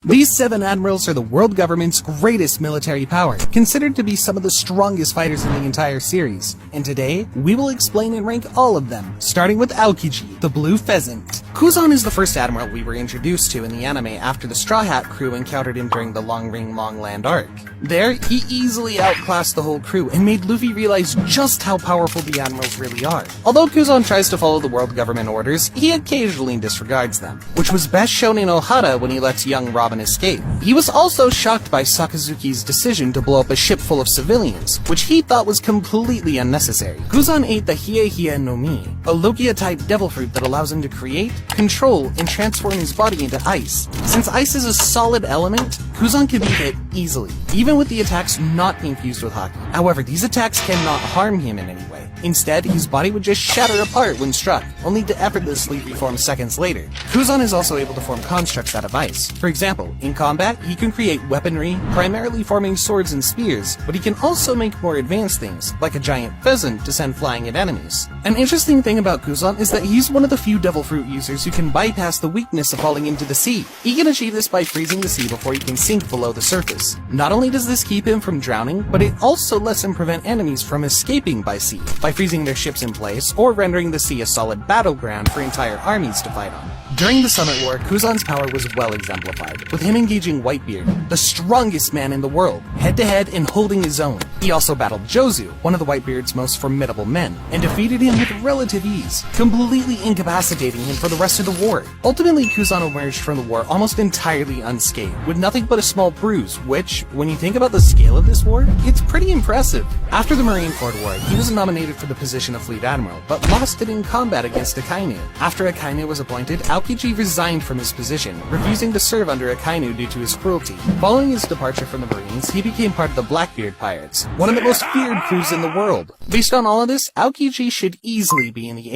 These 7 admirals are the world government's greatest military power, considered to be some of the strongest fighters in the entire series. And today, we will explain and rank all of them, starting with Aokiji, the Blue Pheasant. Kuzan is the first admiral we were introduced to in the anime after the Straw Hat crew encountered him during the Long Ring Long Land arc. There, he easily outclassed the whole crew and made Luffy realize just how powerful the admirals really are. Although Kuzan tries to follow the world government orders, he occasionally disregards them, which was best shown in Ohara when he lets young Robin escape. He was also shocked by Sakazuki's decision to blow up a ship full of civilians, which he thought was completely unnecessary. Kuzan ate the Hiei no Mi, a Logia-type devil fruit that allows him to create, control, and transform his body into ice. Since ice is a solid element, Kuzan can be hit easily, even with the attacks not being fused with Haki. However, these attacks cannot harm him in any way. Instead, his body would just shatter apart when struck, only to effortlessly reform seconds later. Kuzan is also able to form constructs out of ice. For example, in combat, he can create weaponry, primarily forming swords and spears, but he can also make more advanced things, like a giant pheasant to send flying at enemies. An interesting thing about Kuzan is that he's one of the few devil fruit users who can bypass the weakness of falling into the sea. He can achieve this by freezing the sea before he can sink below the surface. Not only does this keep him from drowning, but it also lets him prevent enemies from escaping by sea, by freezing their ships in place, or rendering the sea a solid battleground for entire armies to fight on. During the Summit War, Kuzan's power was well exemplified, with him engaging Whitebeard, the strongest man in the world, head-to-head and holding his own. He also battled Jozu, one of the Whitebeard's most formidable men, and defeated him with relative ease, completely incapacitating him for the rest of the war. Ultimately, Kuzan emerged from the war almost entirely unscathed, with nothing but a small bruise, which, when you think about the scale of this war, it's pretty impressive. After the Marineford War, he was nominated for the position of Fleet Admiral, but lost it in combat against Akainu. After Akainu was appointed, Aokiji resigned from his position, refusing to serve under Akainu due to his cruelty. Following his departure from the Marines, he became part of the Blackbeard Pirates, one of the most feared crews in the world. Based on all of this, Aokiji should easily be in the